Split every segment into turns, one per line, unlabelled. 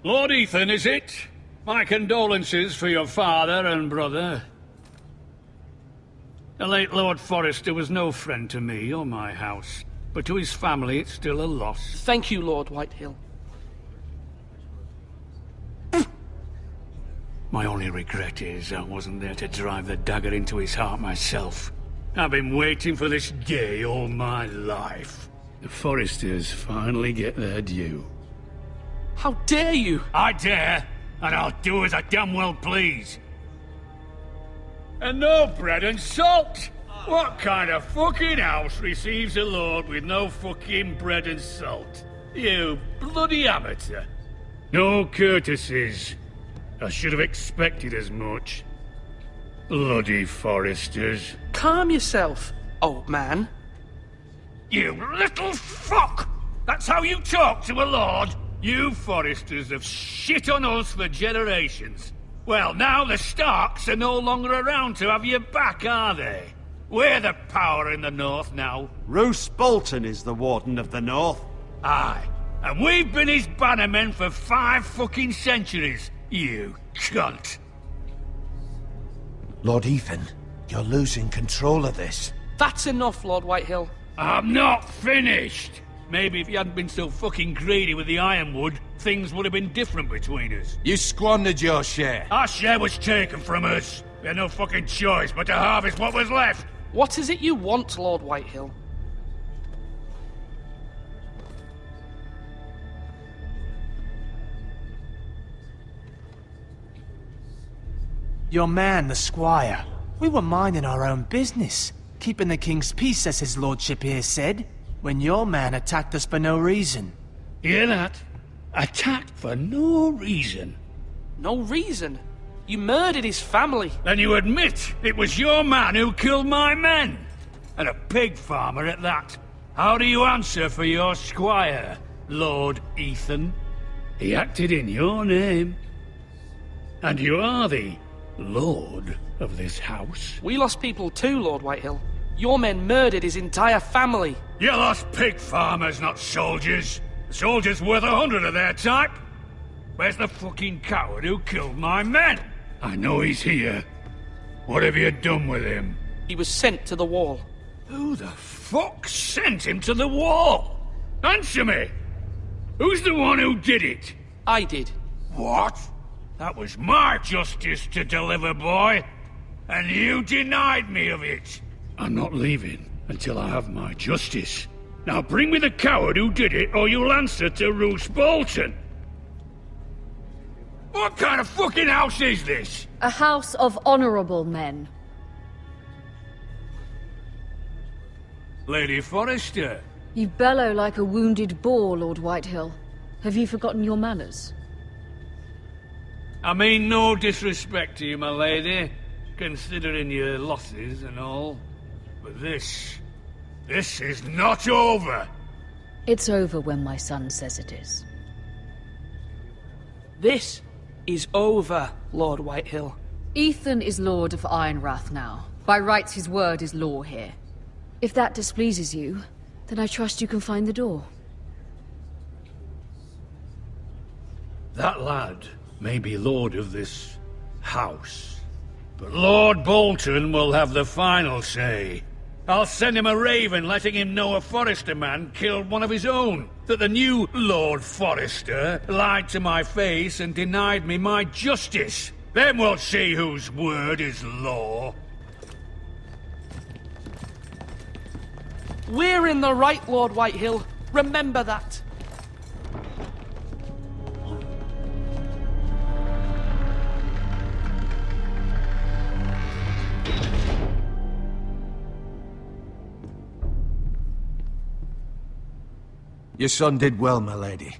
Lord Ethan, is it? My condolences for your father and brother. The late Lord Forrester was no friend to me or my house, but to his family it's still a loss.
Thank you, Lord Whitehill.
My only regret is I wasn't there to drive the dagger into his heart myself. I've been waiting for this day all my life. The Forresters finally get their due.
How dare you?
I dare, and I'll do as I damn well please. And no bread and salt! What kind of fucking house receives a lord with no fucking bread and salt? You bloody amateur. No courtesies. I should have expected as much. Bloody Forresters.
Calm yourself, old man.
You little fuck! That's how you talk to a lord? You Forresters have shit on us for generations. Well, now the Starks are no longer around to have your back, are they? We're the power in the north now.
Roose Bolton is the Warden of the North.
Aye, and we've been his bannermen for 5 fucking centuries, you cunt.
Lord Ethan, you're losing control of this.
That's enough, Lord Whitehill.
I'm not finished. Maybe if you hadn't been so fucking greedy with the ironwood, things would have been different between us.
You squandered your share.
Our share was taken from us. We had no fucking choice but to harvest what was left.
What is it you want, Lord Whitehill?
Your man, the squire. We were minding our own business, keeping the king's peace, as his lordship here said, when your man attacked us for no reason.
Hear that? Attacked for no reason.
No reason? You murdered his family.
Then you admit it was your man who killed my men. And a pig farmer at that. How do you answer for your squire, Lord Ethan? He acted in your name. And you are the lord of this house.
We lost people too, Lord Whitehill. Your men murdered his entire family.
You lost pig farmers, not soldiers. The soldiers worth 100 of their type. Where's the fucking coward who killed my men? I know he's here. What have you done with him?
He was sent to the wall.
Who the fuck sent him to the wall? Answer me! Who's the one who did it?
I did.
What? That was my justice to deliver, boy. And you denied me of it. I'm not leaving until I have my justice. Now bring me the coward who did it, or you'll answer to Roose Bolton. What kind of fucking house is this?
A house of honorable men.
Lady Forrester.
You bellow like a wounded boar, Lord Whitehill. Have you forgotten your manners?
I mean no disrespect to you, my lady, considering your losses and all. But this is not over.
It's over when my son says it is.
This is over, Lord Whitehill.
Ethan is Lord of Ironrath now. By rights, his word is law here. If that displeases you, then I trust you can find the door.
That lad may be lord of this house, but Lord Bolton will have the final say. I'll send him a raven letting him know a Forrester man killed one of his own, that the new Lord Forrester lied to my face and denied me my justice. Then we'll see whose word is law.
We're in the right, Lord Whitehill. Remember that.
Your son did well, my lady.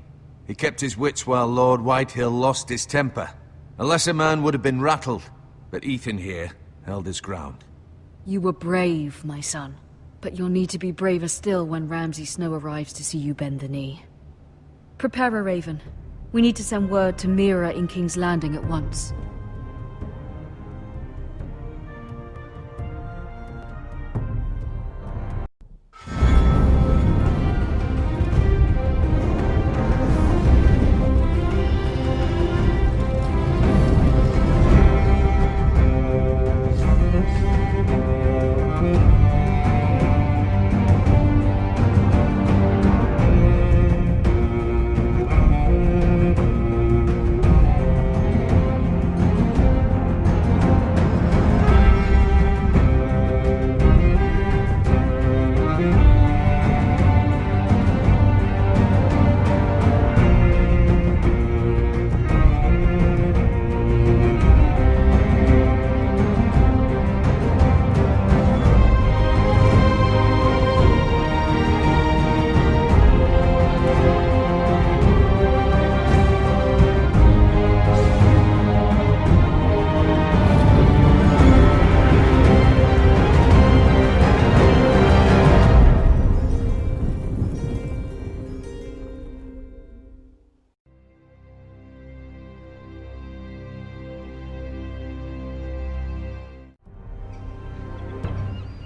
He kept his wits while Lord Whitehill lost his temper. A lesser man would have been rattled, but Ethan here held his ground.
You were brave, my son. But you'll need to be braver still when Ramsay Snow arrives to see you bend the knee. Prepare a raven. We need to send word to Mira in King's Landing at once.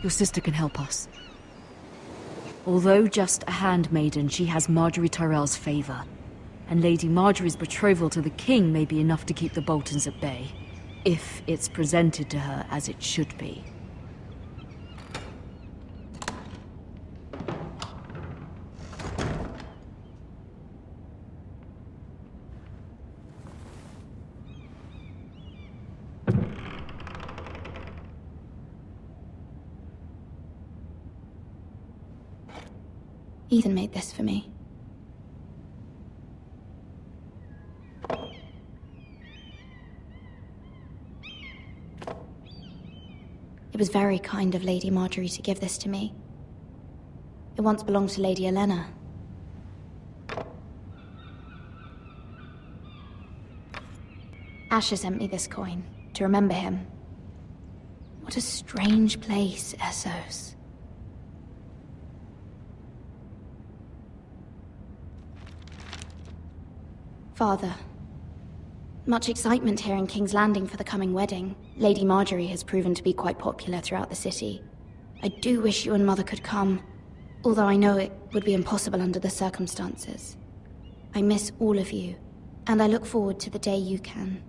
Your sister can help us. Although just a handmaiden, she has Marjorie Tyrell's favor. And Lady Marjorie's betrothal to the king may be enough to keep the Boltons at bay. If it's presented to her as it should be.
Ethan made this for me. It was very kind of Lady Marjorie to give this to me. It once belonged to Lady Elena. Asher sent me this coin to remember him. What a strange place, Essos. Father, much excitement here in King's Landing for the coming wedding. Lady Marjorie has proven to be quite popular throughout the city. I do wish you and Mother could come, although I know it would be impossible under the circumstances. I miss all of you, and I look forward to the day you can.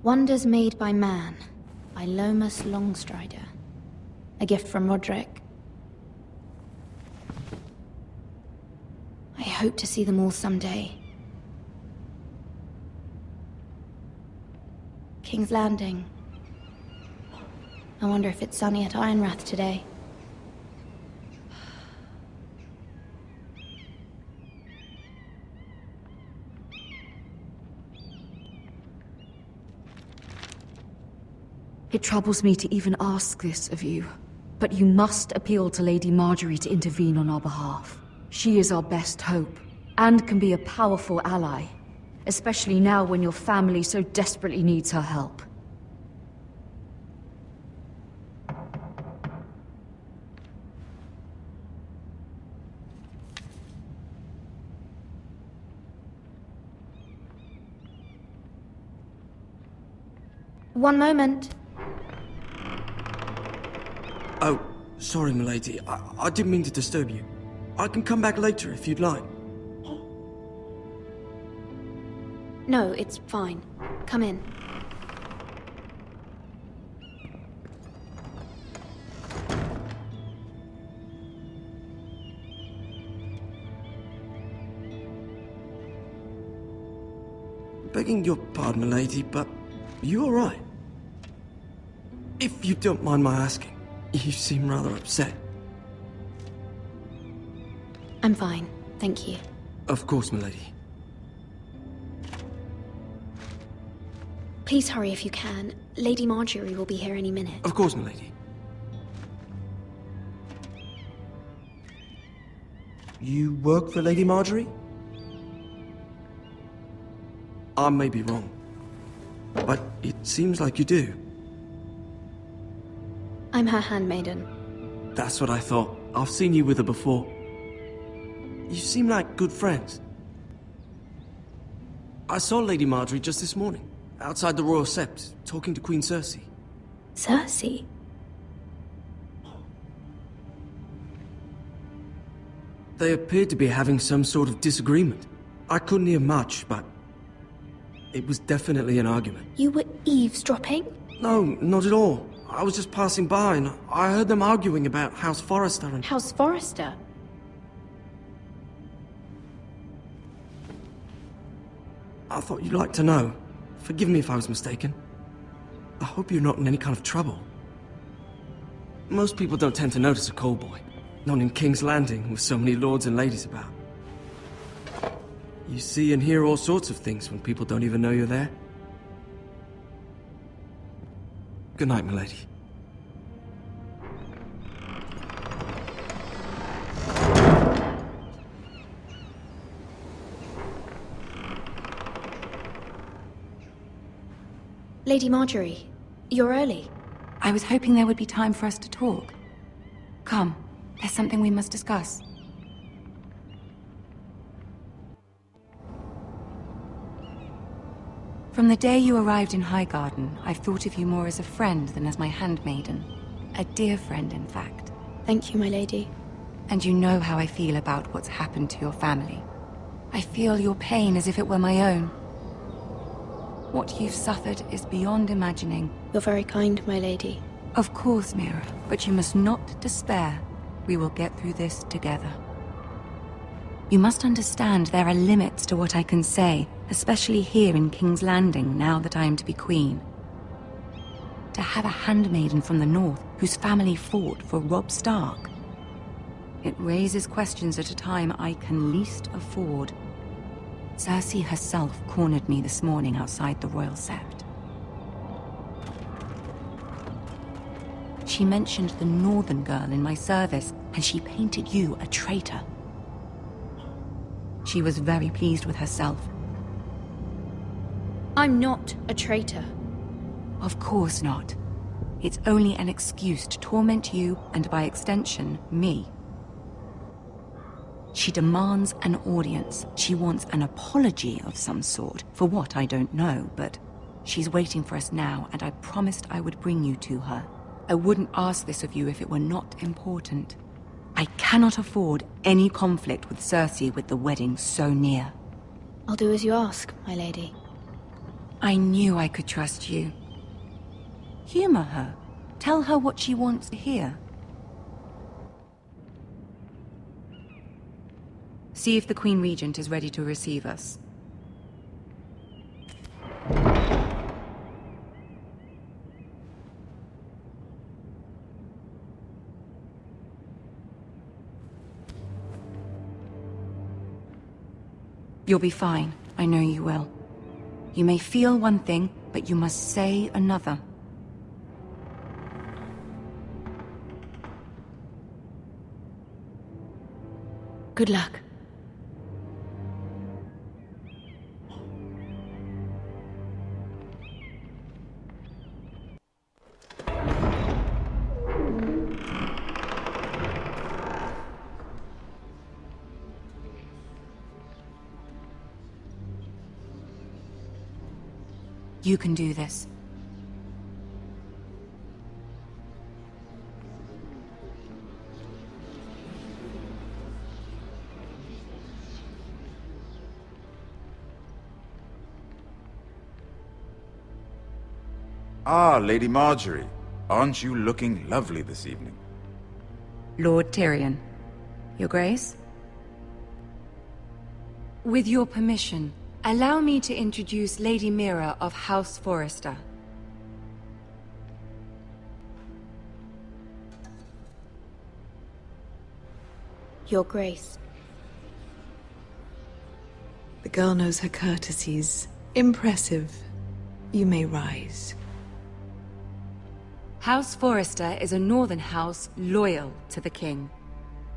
Wonders Made by Man, by Lomas Longstrider. A gift from Roderick. I hope to see them all someday. King's Landing. I wonder if it's sunny at Ironrath today.
It troubles me to even ask this of you, but you must appeal to Lady Marjorie to intervene on our behalf. She is our best hope, and can be a powerful ally, especially now when your family so desperately needs her help.
One moment.
Oh, sorry, milady. I didn't mean to disturb you. I can come back later if you'd like.
No, it's fine. Come in.
Begging your pardon, milady, but you all right? If you don't mind my asking, you seem rather upset.
I'm fine, thank you.
Of course, milady.
Please hurry if you can. Lady Marjorie will be here any minute.
Of course, milady. You work for Lady Marjorie? I may be wrong, but it seems like you do.
I'm her handmaiden.
That's what I thought. I've seen you with her before. You seem like good friends. I saw Lady Marjorie just this morning, outside the Royal Sept, talking to Queen Cersei.
Cersei?
They appeared to be having some sort of disagreement. I couldn't hear much, but it was definitely an argument.
You were eavesdropping?
No, not at all. I was just passing by and I heard them arguing about House Forrester and...
House Forrester?
I thought you'd like to know. Forgive me if I was mistaken. I hope you're not in any kind of trouble. Most people don't tend to notice a call boy. Not in King's Landing with so many lords and ladies about. You see and hear all sorts of things when people don't even know you're there. Good night, milady.
Lady Marjorie, you're early.
I was hoping there would be time for us to talk. Come, there's something we must discuss. From the day you arrived in Highgarden, I've thought of you more as a friend than as my handmaiden. A dear friend, in fact.
Thank you, my lady.
And you know how I feel about what's happened to your family. I feel your pain as if it were my own. What you've suffered is beyond imagining.
You're very kind, my lady.
Of course, Mira, but you must not despair. We will get through this together. You must understand there are limits to what I can say, especially here in King's Landing, now that I am to be queen. To have a handmaiden from the north whose family fought for Robb Stark. It raises questions at a time I can least afford. Cersei herself cornered me this morning outside the Royal Sept. She mentioned the northern girl in my service, and she painted you a traitor. She was very pleased with herself.
I'm not a traitor.
Of course not. It's only an excuse to torment you, and by extension, me. She demands an audience. She wants an apology of some sort, for what I don't know, but she's waiting for us now, and I promised I would bring you to her. I wouldn't ask this of you if it were not important. I cannot afford any conflict with Cersei with the wedding so near.
I'll do as you ask, my lady.
I knew I could trust you. Humor her. Tell her what she wants to hear. See if the Queen Regent is ready to receive us. You'll be fine. I know you will. You may feel one thing, but you must say another.
Good luck.
You can do this.
Ah, Lady Marjorie. Aren't you looking lovely this evening?
Lord Tyrion. Your Grace? With your permission, allow me to introduce Lady Mira of House Forrester.
Your Grace.
The girl knows her courtesies. Impressive. You may rise.
House Forrester is a northern house loyal to the king.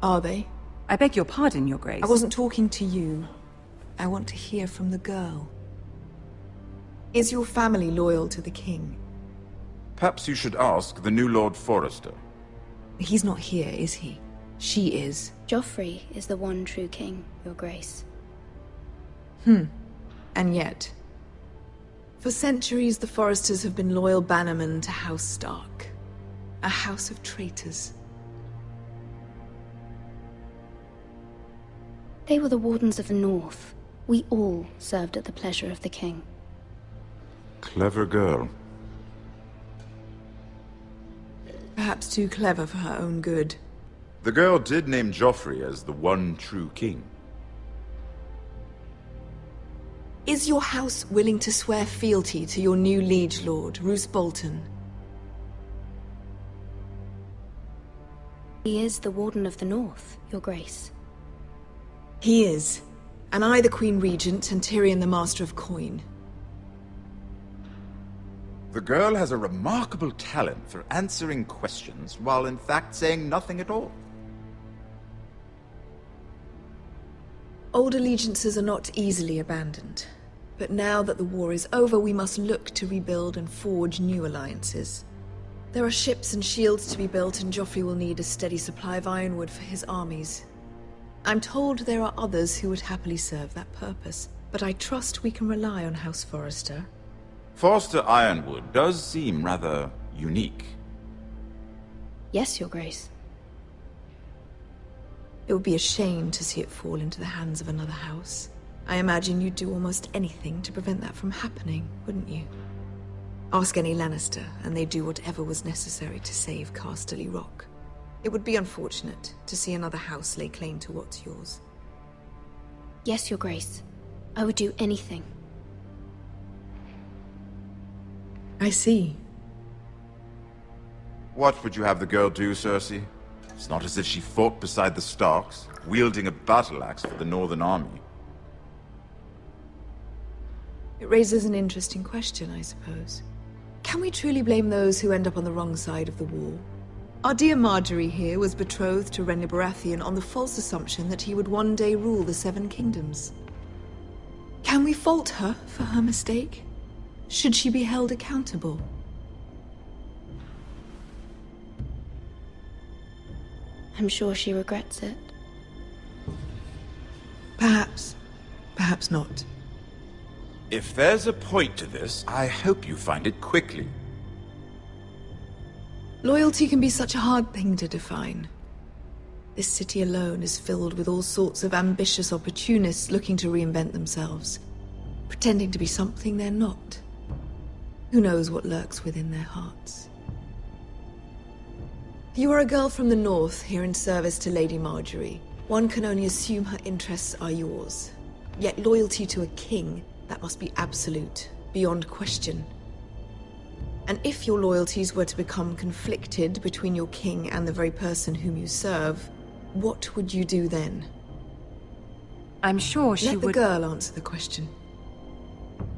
Are they?
I beg your pardon, Your Grace.
I wasn't talking to you. I want to hear from the girl. Is your family loyal to the king?
Perhaps you should ask the new Lord Forrester.
He's not here, is he? She is.
Joffrey is the one true king, Your Grace.
And yet... For centuries, the Forresters have been loyal bannermen to House Stark. A house of traitors.
They were the Wardens of the North. We all served at the pleasure of the king.
Clever girl.
Perhaps too clever for her own good.
The girl did name Joffrey as the one true king.
Is your house willing to swear fealty to your new liege lord, Roose Bolton?
He is the Warden of the North, Your Grace.
He is. And I the Queen Regent and Tyrion the Master of Coin.
The girl has a remarkable talent for answering questions while in fact saying nothing at all.
Old allegiances are not easily abandoned. But now that the war is over, we must look to rebuild and forge new alliances. There are ships and shields to be built, and Joffrey will need a steady supply of ironwood for his armies. I'm told there are others who would happily serve that purpose, but I trust we can rely on House Forrester.
Forrester Ironwood does seem rather unique.
Yes, Your Grace.
It would be a shame to see it fall into the hands of another house. I imagine you'd do almost anything to prevent that from happening, wouldn't you? Ask any Lannister, and they'd do whatever was necessary to save Casterly Rock. It would be unfortunate to see another house lay claim to what's yours.
Yes, Your Grace. I would do anything.
I see.
What would you have the girl do, Cersei? It's not as if she fought beside the Starks, wielding a battle axe for the Northern Army.
It raises an interesting question, I suppose. Can we truly blame those who end up on the wrong side of the war? Our dear Marjorie here was betrothed to Renly Baratheon on the false assumption that he would one day rule the Seven Kingdoms. Can we fault her for her mistake? Should she be held accountable?
I'm sure she regrets it.
Perhaps. Perhaps not.
If there's a point to this, I hope you find it quickly.
Loyalty can be such a hard thing to define. This city alone is filled with all sorts of ambitious opportunists looking to reinvent themselves, pretending to be something they're not. Who knows what lurks within their hearts? You are a girl from the north, here in service to Lady Marjorie. One can only assume her interests are yours. Yet loyalty to a king, that must be absolute, beyond question. And if your loyalties were to become conflicted between your king and the very person whom you serve, what would you do then?
I'm sure she would...
Let the girl answer the question.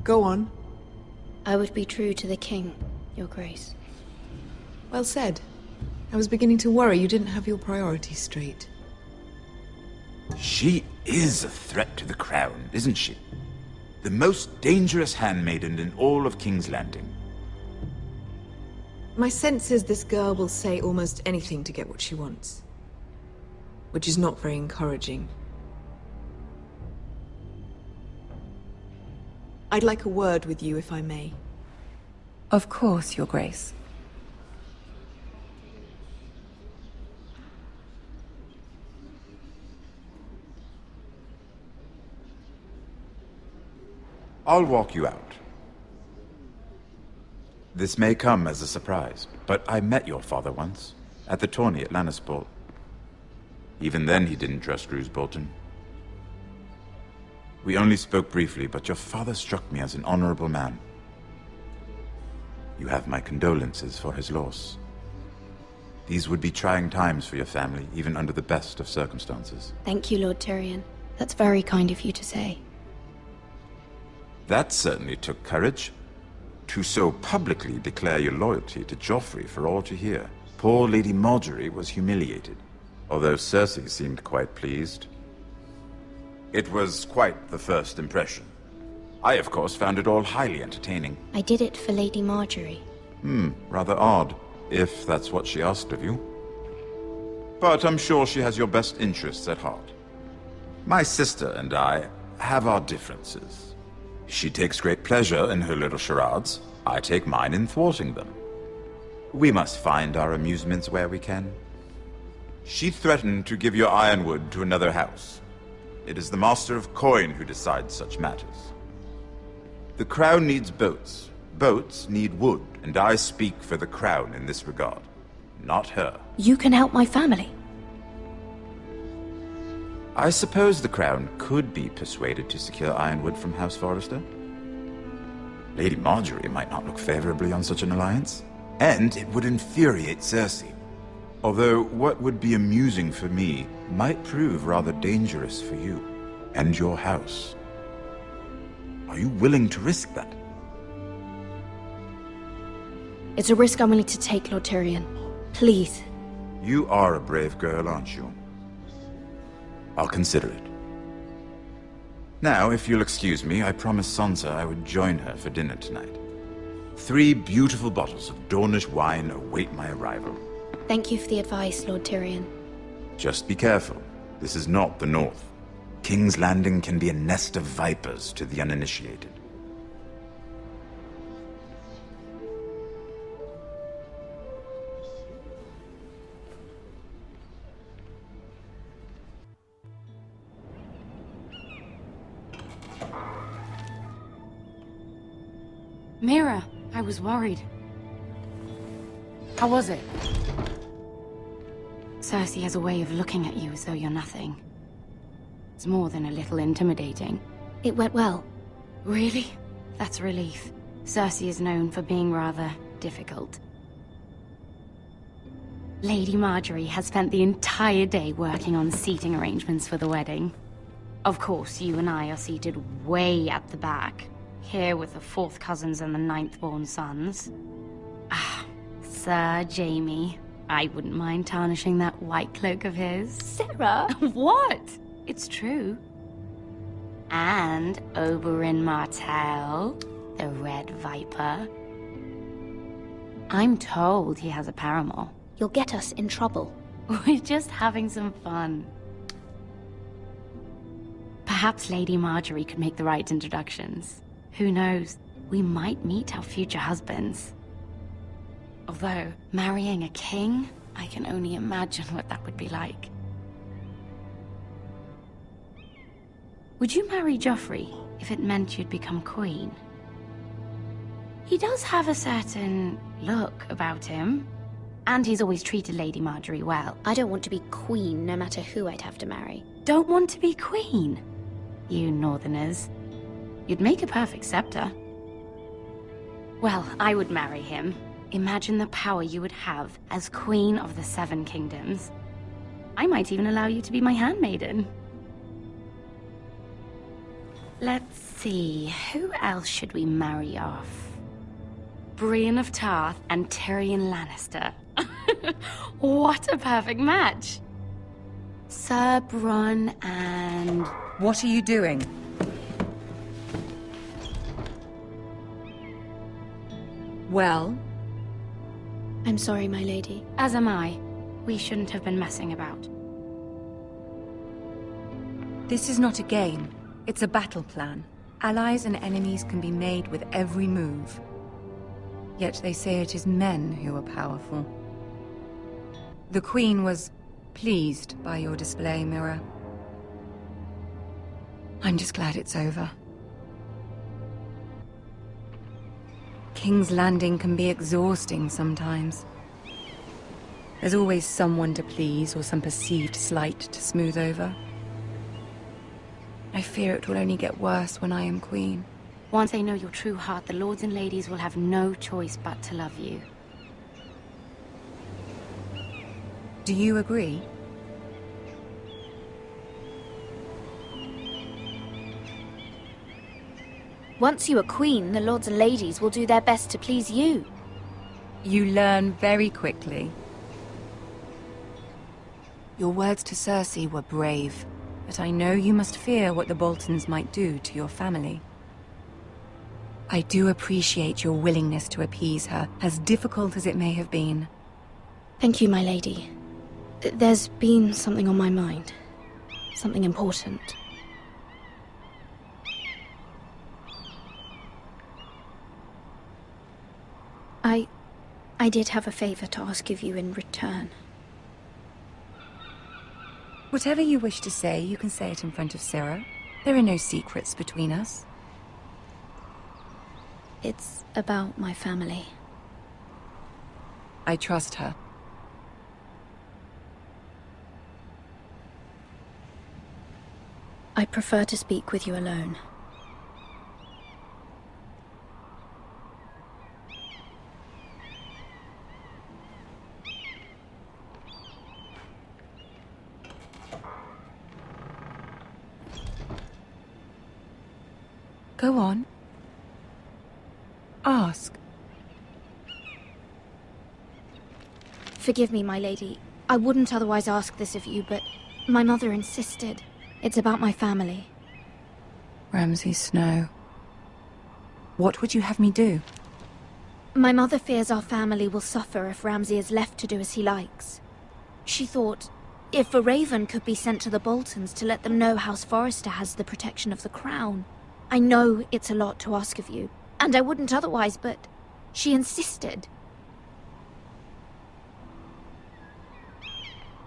Go on.
I would be true to the king, Your Grace.
Well said. I was beginning to worry you didn't have your priorities straight.
She is a threat to the crown, isn't she? The most dangerous handmaiden in all of King's Landing.
My sense is this girl will say almost anything to get what she wants. Which is not very encouraging. I'd like a word with you, if I may.
Of course, Your Grace.
I'll walk you out. This may come as a surprise, but I met your father once, at the tourney at Lannisport. Even then he didn't trust Roose Bolton. We only spoke briefly, but your father struck me as an honorable man. You have my condolences for his loss. These would be trying times for your family, even under the best of circumstances.
Thank you, Lord Tyrion. That's very kind of you to say.
That certainly took courage. To so publicly declare your loyalty to Joffrey for all to hear. Poor Lady Marjorie was humiliated, although Cersei seemed quite pleased. It was quite the first impression. I, of course, found it all highly entertaining.
I did it for Lady Marjorie.
Rather odd, if that's what she asked of you. But I'm sure she has your best interests at heart. My sister and I have our differences. She takes great pleasure in her little charades. I take mine in thwarting them. We must find our amusements where we can. She threatened to give your ironwood to another house. It is the Master of Coin who decides such matters. The Crown needs boats. Boats need wood, and I speak for the Crown in this regard. Not her.
You can help my family.
I suppose the Crown could be persuaded to secure ironwood from House Forrester. Lady Marjorie might not look favorably on such an alliance, and it would infuriate Cersei. Although what would be amusing for me might prove rather dangerous for you and your house. Are you willing to risk that?
It's a risk I'm willing to take, Lord Tyrion. Please.
You are a brave girl, aren't you? I'll consider it. Now, if you'll excuse me, I promised Sansa I would join her for dinner tonight. 3 beautiful bottles of Dornish wine await my arrival.
Thank you for the advice, Lord Tyrion.
Just be careful. This is not the North. King's Landing can be a nest of vipers to the uninitiated.
Mira, I was worried. How was it? Cersei has a way of looking at you as though you're nothing. It's more than a little intimidating.
It went well.
Really? That's a relief. Cersei is known for being rather difficult. Lady Margaery has spent the entire day working on seating arrangements for the wedding. Of course, you and I are seated way at the back, here with the 4th cousins and the 9th-born sons. Ah, Sir Jaime. I wouldn't mind tarnishing that white cloak of his.
Sarah!
What? It's true. And Oberyn Martell, the Red Viper. I'm told he has a paramour.
You'll get us in trouble.
We're just having some fun. Perhaps Lady Margaery could make the right introductions. Who knows? We might meet our future husbands. Although, marrying a king, I can only imagine what that would be like. Would you marry Joffrey if it meant you'd become queen? He does have a certain look about him, and he's always treated Lady Margaery well.
I don't want to be queen, no matter who I'd have to marry.
Don't want to be queen? You Northerners. You'd make a perfect scepter. Well, I would marry him. Imagine the power you would have as Queen of the 7 Kingdoms. I might even allow you to be my handmaiden. Let's see, who else should we marry off? Brienne of Tarth and Tyrion Lannister. What a perfect match! Sir Bronn and...
What are you doing? Well?
I'm sorry, my lady.
As am I. We shouldn't have been messing about.
This is not a game. It's a battle plan. Allies and enemies can be made with every move. Yet they say it is men who are powerful. The Queen was pleased by your display, Mira. I'm just glad it's over. King's Landing can be exhausting sometimes. There's always someone to please or some perceived slight to smooth over. I fear it will only get worse when I am queen.
Once they know your true heart, the lords and ladies will have no choice but to love you.
Do you agree?
Once you are queen, the lords and ladies will do their best to please you.
You learn very quickly. Your words to Cersei were brave, but I know you must fear what the Boltons might do to your family. I do appreciate your willingness to appease her, as difficult as it may have been.
Thank you, my lady. There's been something on my mind. Something important. I did have a favor to ask of you in return.
Whatever you wish to say, you can say it in front of Sarah. There are no secrets between us.
It's about my family.
I trust her.
I prefer to speak with you alone.
Go on. Ask.
Forgive me, my lady. I wouldn't otherwise ask this of you, but my mother insisted. It's about my family.
Ramsay Snow. What would you have me do?
My mother fears our family will suffer if Ramsay is left to do as he likes. She thought, if a raven could be sent to the Boltons to let them know House Forrester has the protection of the crown. I know it's a lot to ask of you, and I wouldn't otherwise, but she insisted.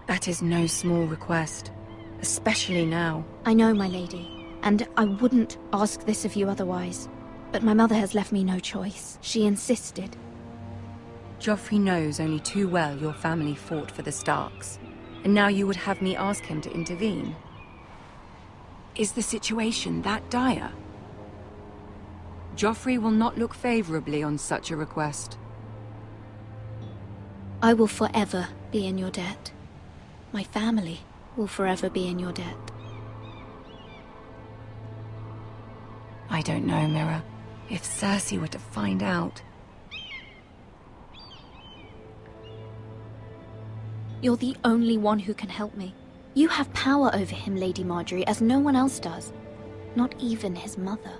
That is no small request, especially now.
I know, my lady, and I wouldn't ask this of you otherwise. But my mother has left me no choice. She insisted.
Joffrey knows only too well your family fought for the Starks, and now you would have me ask him to intervene. Is the situation that dire? Joffrey will not look favorably on such a request.
I will forever be in your debt. My family will forever be in your debt.
I don't know, Mira. If Cersei were to find out...
You're the only one who can help me. You have power over him, Lady Marjorie, as no one else does. Not even his mother.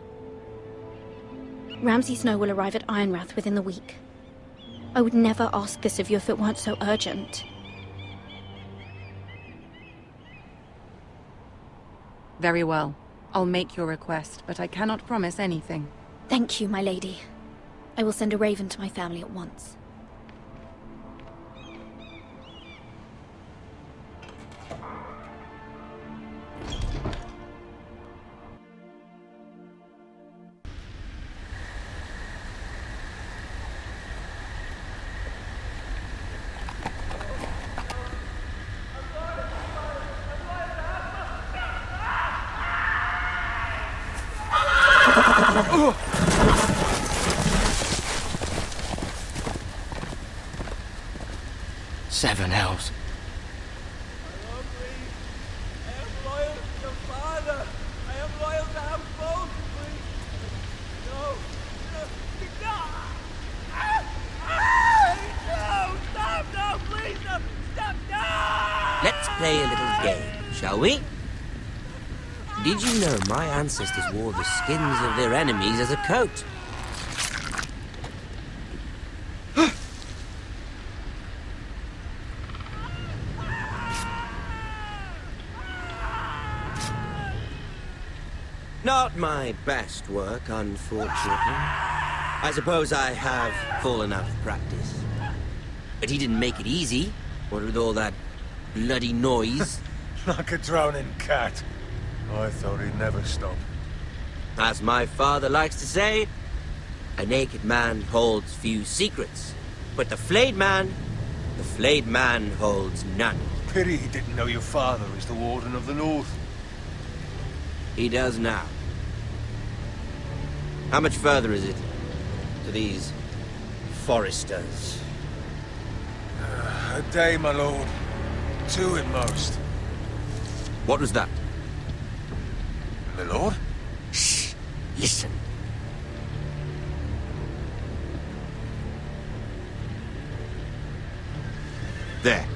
Ramsay Snow will arrive at Ironrath within the week. I would never ask this of you if it weren't so urgent.
Very well. I'll make your request, but I cannot promise anything.
Thank you, my lady. I will send a raven to my family at once.
Seven hells.
Let's play a little game, shall we? Did you know my ancestors wore the skins of their enemies as a coat? Not my best work, unfortunately. I suppose I have fallen out of practice. But he didn't make it easy, what with all that bloody noise.
Like a drowning cat. I thought he'd never stop.
As my father likes to say, a naked man holds few secrets. But the flayed man holds none.
Pity he didn't know your father is the Warden of the North.
He does now. How much further is it to these Forresters?
A day, my lord. 2 at most.
What was that?
My lord?
Shh! Listen.
There.